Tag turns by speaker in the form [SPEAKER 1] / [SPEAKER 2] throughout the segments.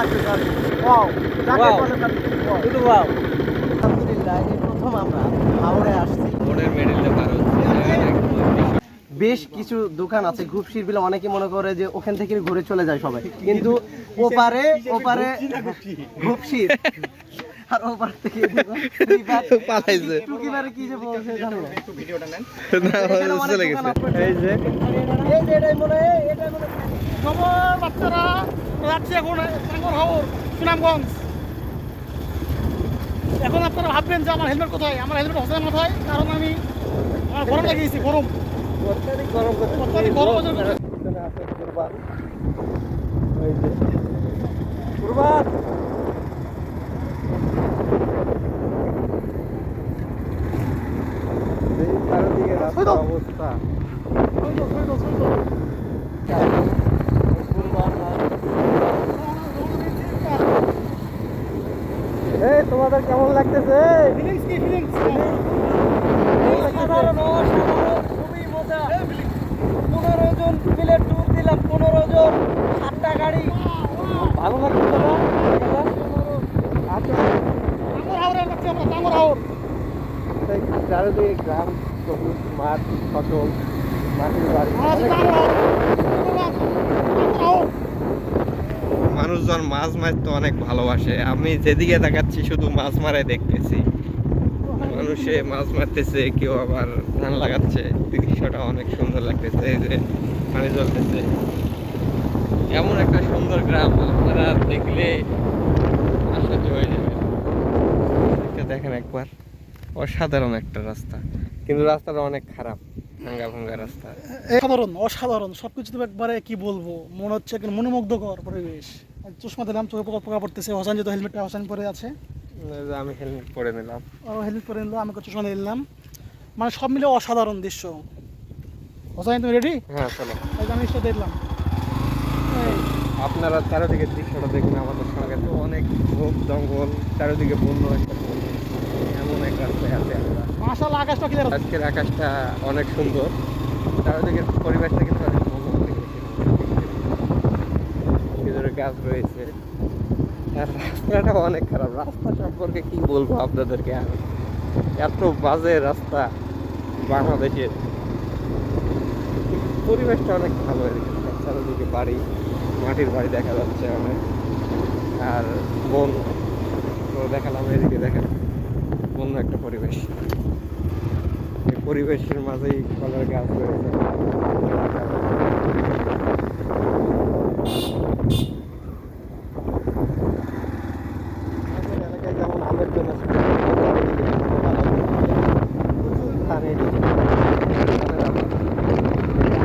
[SPEAKER 1] লাগতেছে আর ওয়াও যাকে
[SPEAKER 2] Wow.
[SPEAKER 1] বলে তার wow।
[SPEAKER 2] শুধু ওয়াও।
[SPEAKER 1] আলহামদুলিল্লাহ এই প্রথম আমরা হাওড়ে আসছি।
[SPEAKER 3] বোনের মেডেলটা পার হচ্ছে
[SPEAKER 1] বেশ কিছু দোকান আছে ঘুপসির বিলে, অনেকে মনে করে যে ওখান থেকে ঘুরে চলে যায় সবাই, কিন্তু ওপারে ওপারে ঘুপসির আর ওপার থেকে
[SPEAKER 3] পালাইছে
[SPEAKER 1] টুকিবারে কি যে বলছে জানো না।
[SPEAKER 3] না চলে গেছে
[SPEAKER 1] এই যে এটাই মনে হয়
[SPEAKER 4] খবর বাচ্চারা যাচ্ছি এখন টাঙ্গর হাওর সুনামগঞ্জ। এখন আপনারা ভাববেন যে আমার হেলমেট কোথায়? আমার হেলমেট হোসেন মাথায়, কারণ আমি আমার গরম লাগিয়েছি, গরম
[SPEAKER 1] অত্যাধিক গরম করছে।
[SPEAKER 4] অত্যাধিক গরম হচ্ছে।
[SPEAKER 1] এখানে আছে কুরবান। এই যে কুরবান এই চারিদিকে রাস্তার অবস্থা। কুরবান এই তোমাদের কেমন লাগতেছে?
[SPEAKER 4] ফিলিংস কি ফিলিংস?
[SPEAKER 1] অসাধারণ অসাধারণ খুবই মজা। 15 জন মিলে ট্যুর দিলাম, 15 জন 7টা গাড়ি। ভালো লাগছে না? আচ্ছা
[SPEAKER 4] টাঙ্গর হাওরে যাচ্ছি আমরা, টাঙ্গর হাওর।
[SPEAKER 1] চারিদিকে গ্রাম, সবুজ মাঠ, ফসল, মাটির বাড়ি।
[SPEAKER 4] আমরা আছি টাঙ্গর হাওর। টাঙ্গর হাওর।
[SPEAKER 3] মানুষজন মাছ মারতে অনেক ভালোবাসে আমি যেদিকে তাকাচ্ছি শুধু মাছ মারে দেখতেছি মানুষে মাছ মারতেছে কেউ আবার ধান লাগাচ্ছে দৃশ্যটা অনেক সুন্দর লাগতেছে এই যে পানি জ্বলতেছে এমন একটা সুন্দর গ্রাম আপনারা দেখলে আশ্চর্য হয়ে যাবে এটা দেখেন একবার অসাধারণ একটা রাস্তা কিন্তু রাস্তাটা অনেক খারাপ ভাঙ্গা ভাঙ্গা রাস্তা
[SPEAKER 4] অসাধারণ অসাধারণ সবকিছু তো একবারে কি বলবো, মনে হচ্ছে একদম মনোমুগ্ধকর পরিবেশ। চশমা দিলাম, চোখে পোকা পোকা পড়তেছে। হোসেন যেহেতু হেলমেটটা হোসেন পরে আছে,
[SPEAKER 3] এই যে আমি হেলমেট পরে নিলাম
[SPEAKER 4] আরও হেলমেট পরে নিল, আমাকে চশমা নিয়ে নিলাম। মানে সব মিলে অসাধারণ দৃশ্য। হোসেন তুমি রেডি?
[SPEAKER 3] হ্যাঁ চলো
[SPEAKER 4] এই যে আমি সেটা দেখলাম।
[SPEAKER 3] আপনারা চারিদিকে দৃশ্যটা দেখুন আমাদের সঙ্গে তো অনেক ঝোপ জঙ্গল চারিদিকে বন্য একটা পরিবেশ। এমন এক রাস্তায় আছে আমরা
[SPEAKER 4] মাশাআল্লাহ, আকাশটা ক্লিয়ার।
[SPEAKER 3] আজকের আকাশটা অনেক সুন্দর চারিদিকের পরিবেশটা কিন্তু অনেক মনোরম দেখেছি ভিতরে গাছ রয়েছে আর রাস্তাটা অনেক খারাপ রাস্তা সম্পর্কে কি বলবো আপনাদেরকে আর এত বাজে রাস্তা বাংলাদেশের পরিবেশটা অনেক ভালো এদিকে চারিদিকে বাড়ি মাটির বাড়ি দেখা যাচ্ছে অনেক আর বন তো দেখালাম এদিকে দেখেন বন্য একটা পরিবেশ এই পরিবেশের মাঝেই কলার গাছ রয়েছে আমাদের এলাকায় যেমন আমের জন্য ধান এদিকে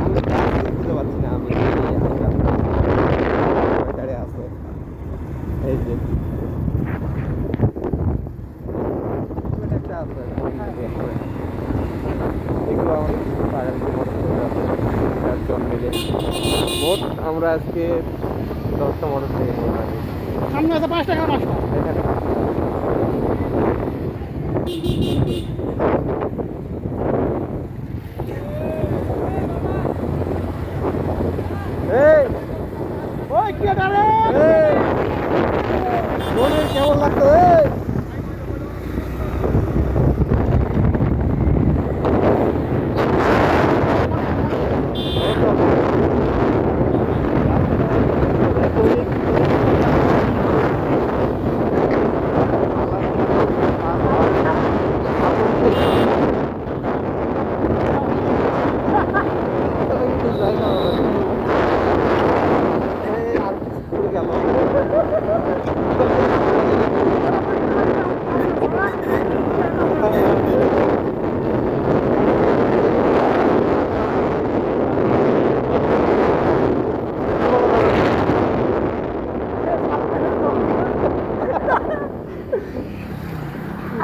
[SPEAKER 3] আমি গাছ খুঁজে পাচ্ছি না আমি দাঁড়িয়ে আছে এই যে একটা আছে এগুলো আমাদের বাগান মিলে মোট আমরা আজকে 10টা মোটর থেকে
[SPEAKER 4] সামনে আছে 5 টাকা মাছটা। ওই কি এটা রে?
[SPEAKER 1] কেমন লাগতো?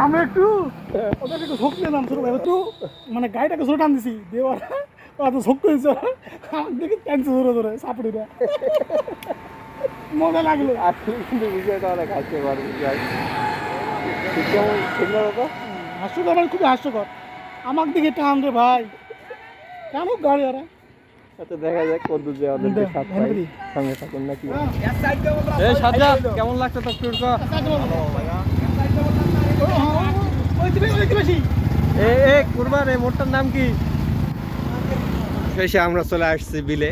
[SPEAKER 4] আমি একটু ওদেরকে একটু ঝোঁক নিলাম ছোট ভাই, একটু মানে গাড়িটাকে ছোট টান দিছি দেওয়ার অত ঝোঁক করেছে আমার দিকে টানছে ধরে ধরে সাপড়িটা। মজা লাগলো।
[SPEAKER 3] আসলে কিন্তু বিষয়টা অনেক হাসতে পারবে কেমন ঠিক না তো
[SPEAKER 4] হাস্যকর, মানে খুবই হাস্যকর। আমার দিকে টান রে ভাই, কেন গাড়ি আরে
[SPEAKER 3] আচ্ছা দেখা যাক কত দূর যায় ওদের সাথে
[SPEAKER 4] হেনরি।
[SPEAKER 3] সঙ্গে থাকুন নাকি এই সাজ্জাদ কেমন লাগছে তোর ট্যুর ক এ কুরবান এই মোড়টার নাম কি শেষে আমরা চলে আসছি বিলে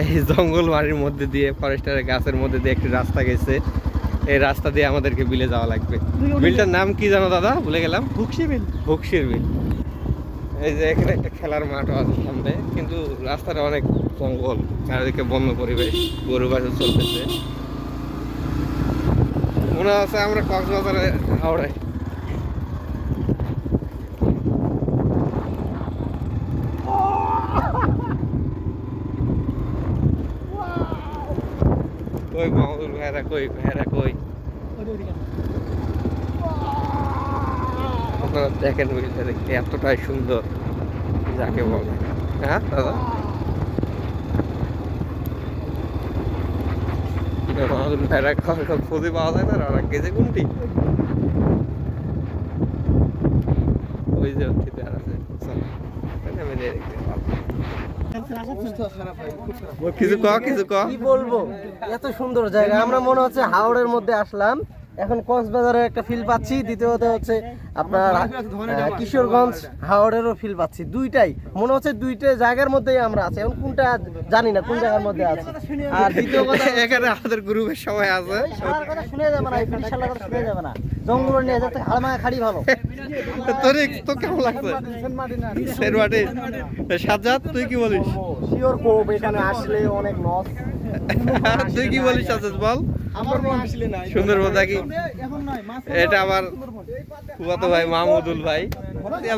[SPEAKER 3] এই জঙ্গল বাড়ির মধ্যে দিয়ে ফরেস্টারের গাছের মধ্যে দিয়ে একটি রাস্তা গেছে এই রাস্তা দিয়ে আমাদেরকে বিলে যাওয়া লাগবে বিলটার নাম কি জানো দাদা ভুলে গেলাম
[SPEAKER 4] ভুকসি বিল।
[SPEAKER 3] বক্সির বিল এই যে এখানে একটা খেলার মাঠও আছে সামনে কিন্তু রাস্তাটা অনেক জঙ্গল চারিদিকে বন্য পরিবেশ গরু বাছুর চলতেছে মনে আছে আমরা কক্সবাজারে হাওড়ায় কই মাহমুদুল ভাইরা কই আপনারা দেখেন বিলটা দেখতে এতটাই সুন্দর যাকে বলে হ্যাঁ দাদা মাহমুদুল ভাইরা খুঁজে পাওয়া যায় না ওরা গেছে কোনটি ওই যে ওটিতে আর আছে চলো আমি দেখতে কিছু ক
[SPEAKER 1] কি বলবো এত সুন্দর জায়গা আমরা মনে হচ্ছে হাওড়ের মধ্যে আসলাম এখন কক্সবাজারের একটা ফিল পাচ্ছি দ্বিতীয়ত হচ্ছে আপনার কিশোরগঞ্জ হাওড়েরও ফিল পাচ্ছি দুইটাই মনে হচ্ছে দুইটা জায়গার মধ্যেই আমরা আছি এখন কোনটা জানি না কোন জায়গার মধ্যে আছি আর দ্বিতীয় কথা
[SPEAKER 3] এখানে আমাদের গ্রুপের সবাই আছে
[SPEAKER 1] শালার কথা শুনে যাবে না এই শালার কথা শুনে যাবে না জঙ্গল নিয়ে যাতে হালমায় খাড়ি ভালো
[SPEAKER 3] তো কেমন লাগছে সেরওয়াটে সাজ্জাদ তুই কি বলিস
[SPEAKER 1] শিওর কোপ এখানে আসলে অনেক লস
[SPEAKER 3] তুই কি বলিস সাজ্জাদ বল
[SPEAKER 1] আমার আসলে না
[SPEAKER 3] সুন্দরবন দেখি এটা আমার ফুফাতো ভাই মাহমুদুল ভাই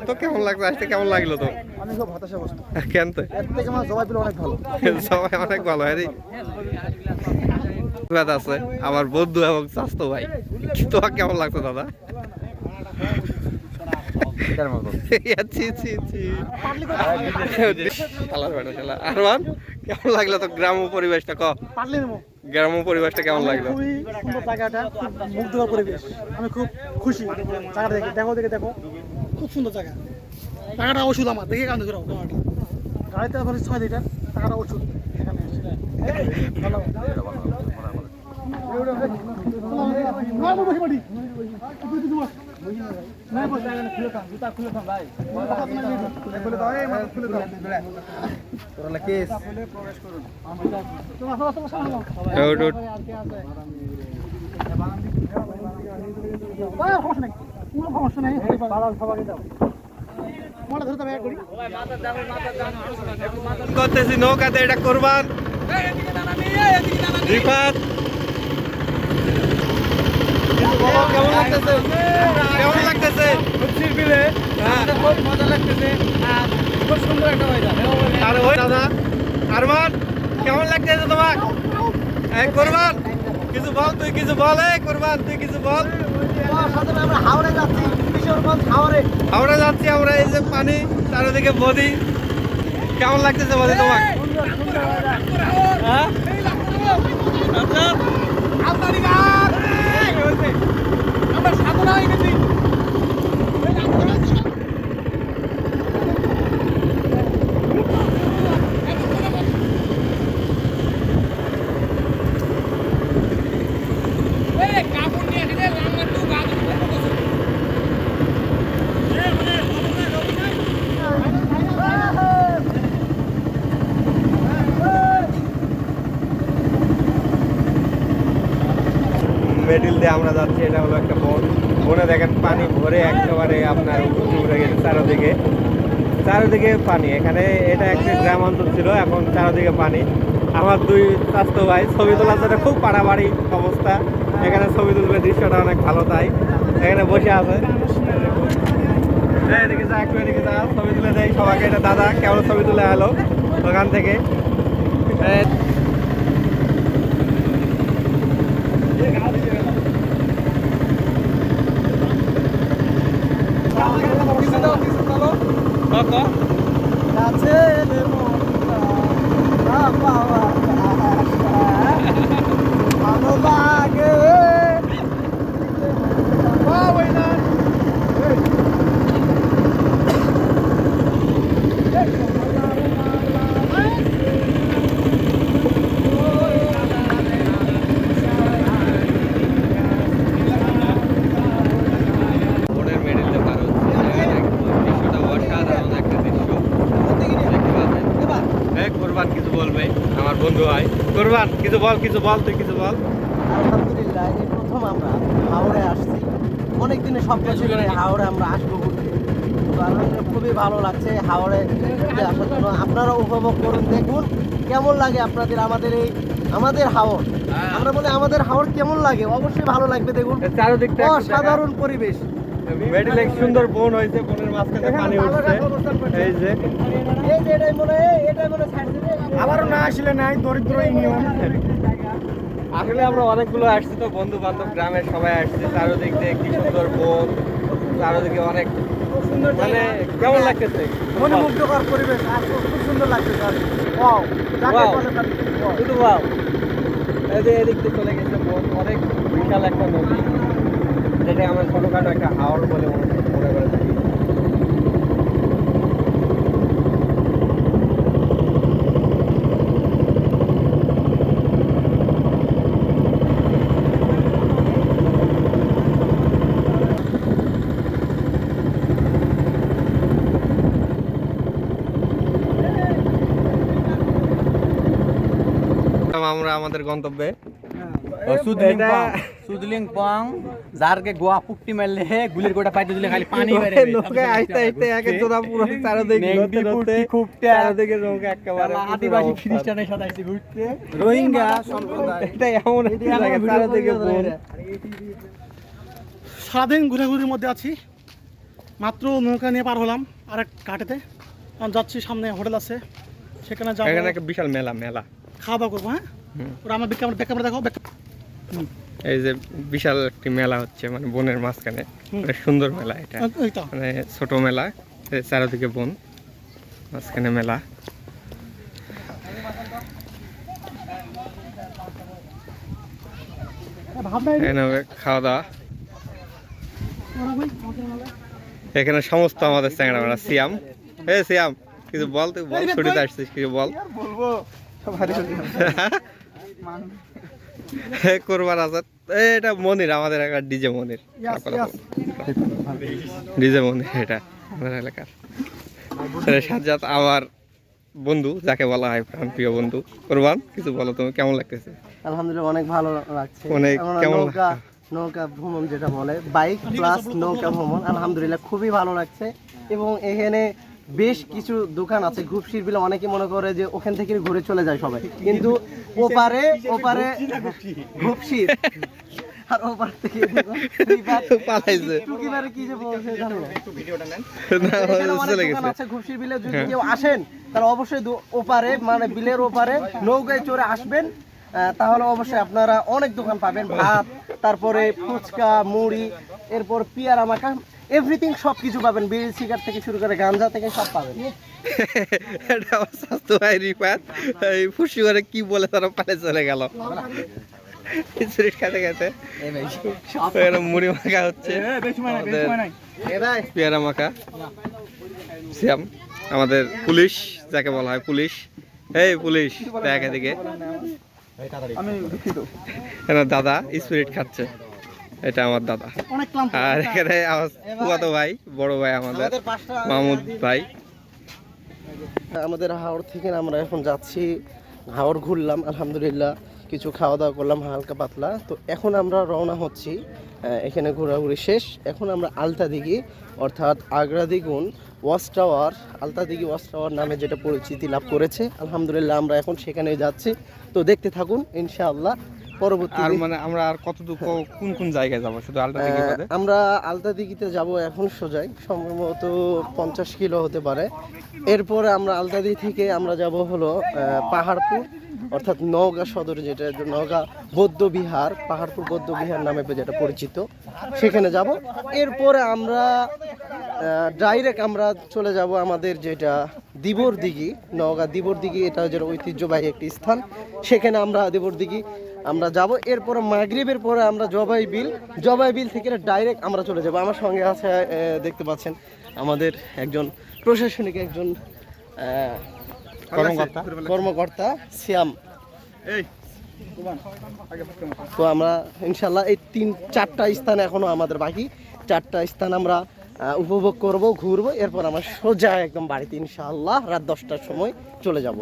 [SPEAKER 3] তো কেমন লাগছে আসতে কেমন লাগলো তো
[SPEAKER 1] আমি খুব হতাশাগ্রস্ত
[SPEAKER 3] কেন তো
[SPEAKER 1] এর থেকে আমার জবাই পেলে অনেক ভালো
[SPEAKER 3] সবাই অনেক ভালো হয় রে আছে আমার বন্ধু এবং স্বাস্থ্য ভাই তোমার কেমন লাগছে দাদা আরমান কেমন লাগলো তো গ্রাম্য পরিবেশটা গ্রাম্য পরিবেশটা কেমন লাগলো
[SPEAKER 4] খুবই সুন্দর জায়গাটা, খুব মুগ্ধকর পরিবেশ। আমি খুব খুশি জায়গাটা দেখো খুব সুন্দর জায়গা। টাকাটা ওষুধ আমার দেখে কান্দে ধরো টাকাটা গাড়িতে ধরে 6 লিটার টাকাটা ওষুধ এখানে
[SPEAKER 3] করতেছি নৌকাতে এটা করবান রিফাত কেমন লাগতেছে কেমন লাগতেছে খুব মজা লাগতেছে আর খুব সুন্দর একটা ওয়েদার আর ওই দাদা আরমান কেমন লাগতেছে তোমার এই করবান কিছু বল তুই কিছু বল এই করবান তুই কিছু বল
[SPEAKER 1] আমরা হাওড়ে যাচ্ছি কিশোরগঞ্জ
[SPEAKER 3] হাওড়ে যাচ্ছি আমরা এই যে পানি চারিদিকে বদি কেমন লাগতেছে বলে তোমার হ্যাঁ
[SPEAKER 4] আমরা সাধনা হয়ে গেছি।
[SPEAKER 3] মেডিল দিয়ে আমরা যাচ্ছি এটা হলো একটা বন বনে দেখেন পানি ভরে একেবারে আপনার উঠে গেছে চারিদিকে পানি এখানে এটা একটা গ্রাম অঞ্চল ছিল এখন চারিদিকে পানি আমার দুই স্বাস্থ্য ভাই ছবি তোলার জন্য খুব পাড়াবাড়ি অবস্থা এখানে ছবি তুলবে দৃশ্যটা অনেক ভালো তাই এখানে বসে আছে এদিকে যা একটু এদিকে যা ছবি তুলে দেয় সবাইকে এটা দাদা কেমন ছবি তুলে এলো ওখান থেকে কুরবান কিছু বল তুই কিছু বল।
[SPEAKER 1] আলহামদুলিল্লাহ এই প্রথম আমরা হাওড়ে আসছি, অনেক দিনে স্বপ্ন ছিল এই হাওড়ে আমরা আসবো ঘুরতে। তো আলহামদুলিল্লাহ খুবই ভালো লাগছে হাওড়ে ঘুরতে আসার জন্য। আপনারা উপভোগ করুন, দেখুন কেমন লাগে আপনাদের আমাদের হাওড়। আমরা বলি আমাদের হাওড় কেমন লাগে, অবশ্যই ভালো লাগবে। দেখুন
[SPEAKER 3] চারদিকটা
[SPEAKER 1] অসাধারণ পরিবেশ।
[SPEAKER 3] মিডল এক সুন্দর বন হয়েছে, বনের মাঝখানে পানি উঠছে। এই যে
[SPEAKER 1] এটাই মনে ছাড় দিবে।
[SPEAKER 4] আবারও না আসলে নাই দরিদ্র ইউনিয়ন।
[SPEAKER 3] আসলে আমরা অনেকগুলো আসছি, তো বন্ধু বান্ধব গ্রামের সবাই আসছে। চারদিক দিয়ে কি সুন্দর বন, চারদিকে অনেক সুন্দর, মানে কেমন লাগতেছে?
[SPEAKER 1] মনোমুগ্ধকর পরিবেশ আর খুব সুন্দর লাগতেছে। আর ওয়াও, যাকে
[SPEAKER 3] Wow.
[SPEAKER 1] বলে তার wow।
[SPEAKER 3] শুধু ওয়াও। এই যে এদিক দিয়ে চলে গেছে বন, অনেক বিশাল একটা নদী, যেটা আমরা ছোটখাটো একটা হাওড় বলে মনে করে থাকি। আমরা আমাদের গন্তব্যে
[SPEAKER 2] সুদলিং পং যারকে গোয়া পুকটি মারলে গুলির গোটা পাইতে দিলে খালি পানি বেরে
[SPEAKER 3] নৌকায় আইতে আইতে একে তোরা পুরো চারদিক
[SPEAKER 2] নেংটি পুটি খুবটা
[SPEAKER 3] চারদিকে নৌকা একেবারে
[SPEAKER 2] আদিবাসী খ্রিস্টানের সাথে আইছে ঘুরতে
[SPEAKER 1] রোহিঙ্গা সম্প্রদায়।
[SPEAKER 3] এটা এমন একটা জায়গা, চারদিকে বন।
[SPEAKER 4] সারাদিন ঘুরাঘুরির মধ্যে আছি, মাত্র নৌকা নিয়ে পার হলাম আরেক ঘাটেতে। এখন যাচ্ছি, সামনে হোটেল আছে, সেখানে যাবো,
[SPEAKER 3] এখানে একটা বিশাল মেলা
[SPEAKER 4] খাওয়া দাওয়া করবো। হ্যাঁ, ওরা আমার ব্যাক দেখো।
[SPEAKER 3] এই যে বিশাল একটি মেলা হচ্ছে, মানে বনের মাঝখানে। মানে সুন্দর মেলা এটা,
[SPEAKER 4] ওই তো
[SPEAKER 3] মানে ছোট মেলা, এই চারদিকে বন, মাঝখানে মেলা। এখানে হবে খাওয়া দাওয়া। এখানে সমস্ত আমাদের চ্যাংড়া সিয়াম। সিয়াম কিছু বল, তুই বল, ছুটিতে আসছিস, কিছু বল। কোরবান আজাদ, এটা মনির, আমাদের এলাকার ডিজে মনির। ডিজে মনির এটা আমাদের এলাকার। সাজ্জাদ আমার বন্ধু, যাকে বলা হয় প্রাণ প্রিয় বন্ধু। কোরবান কিছু বলো, তুমি কেমন লাগতেছে?
[SPEAKER 1] আলহামদুলিল্লাহ অনেক ভালো লাগছে।
[SPEAKER 3] অনেক
[SPEAKER 1] আমরা
[SPEAKER 3] কেমন
[SPEAKER 1] নৌকা ভ্রমণ যেটা বলে, বাইক প্লাস নৌকা ভ্রমণ, আলহামদুলিল্লাহ খুবই ভালো লাগছে। এবং এখানে বেশ কিছু দোকান আছে। ঘুপসির বিলে অনেকে মনে করে যে ওখান থেকে ঘুরে চলে যায় সবাই, কিন্তু ওপারে ঘুপসির আর ওপার থেকে
[SPEAKER 3] পালাইছে।
[SPEAKER 1] টুকিবারে কি যে বলছে জানো না?
[SPEAKER 3] না,
[SPEAKER 1] এখানে অনেক
[SPEAKER 3] চলে
[SPEAKER 1] দোকান
[SPEAKER 3] গেছে।
[SPEAKER 1] আছে ঘুপসির বিলে। যদি কেউ আসেন তাহলে অবশ্যই ওপারে, মানে বিলের ওপারে নৌকায় চড়ে আসবেন। তাহলে অবশ্যই আপনারা অনেক দোকান পাবেন, ভাত, তারপরে ফুচকা, মুড়ি, এরপর পিয়ারা মাখা, এভরিথিং সব কিছু পাবেন। বিড়ি সিগারেট থেকে শুরু করে গাঞ্জা থেকে সব পাবেন।
[SPEAKER 3] এটা আমার স্বাস্থ্য ভাই রিফাত, এই ফুসি করে কি বলে তারা পালে চলে গেল। খেতে খেতে এখানে মুড়ি মাখা হচ্ছে, আমাদের পেয়ারা মাখা। সিয়াম আমাদের পুলিশ, যাকে বলা হয় পুলিশ। এই পুলিশ দেখ এদিকে, দাদা স্পিরিট খাচ্ছে, এটা আমার দাদা।
[SPEAKER 4] অনেক ক্লান্ত।
[SPEAKER 3] আর এখানে আমার ফুফাতো ভাই, বড় ভাই আমাদের মাহমুদ ভাই।
[SPEAKER 1] আমাদের হাওড় থেকে আমরা এখন যাচ্ছি, হাওড় ঘুরলাম আলহামদুলিল্লাহ, কিছু খাওয়া দাওয়া করলাম হালকা পাতলা। তো এখন আমরা রওনা হচ্ছি, এখানে ঘোরাঘুরি শেষ। এখন আমরা আলতা দিঘি, অর্থাৎ আগ্রা দ্বিগুণ ওয়াচ টাওয়ার, আলতা দিঘি ওয়াচ টাওয়ার নামে যেটা পরিচিতি লাভ করেছে, আলহামদুলিল্লাহ আমরা এখন সেখানে যাচ্ছি। তো দেখতে থাকুন ইনশাআল্লাহ। পরবর্তী
[SPEAKER 3] আর মানে আমরা আর কতটুকু কোন জায়গায় যাব? শুধু আলটা দিঘি বাদে?
[SPEAKER 1] আমরা আলতা দিঘিতে যাব এখন সোজাই, সম্ভবত 50 কিলো হতে পারে। এরপরে আমরা আলতা দিঘি থেকে আমরা যাব হলো পাহাড়পুর, অর্থাৎ নওগাঁ সদর, যেটা নওগাঁ বৌদ্ধ বিহার, পাহাড়পুর বৌদ্ধ বিহার নামে যেটা পরিচিত, সেখানে যাব। এরপরে আমরা ডাইরেক্ট আমরা চলে যাব আমাদের যেটা দিবর দিঘি, নওগাঁ দিবর দিঘি, এটা যেটা ঐতিহ্যবাহী একটি স্থান, সেখানে আমরা দিবর দিঘি আমরা যাব। এরপরে মাগরিবের পরে আমরা জবাই বিল থেকে ডাইরেক্ট আমরা চলে যাব। আমার সঙ্গে আছে, দেখতে পাচ্ছেন, আমাদের একজন প্রশাসনিক একজন কর্মকর্তা সিয়াম। তো আমরা ইনশাল্লাহ এই 3-4টা স্থান এখনো আমাদের বাকি, 4টা স্থান আমরা উপভোগ করব, ঘুরবো। এরপর আমরা সোজা একদম বাড়িতে ইনশাআল্লাহ রাত 10টার সময় চলে যাব।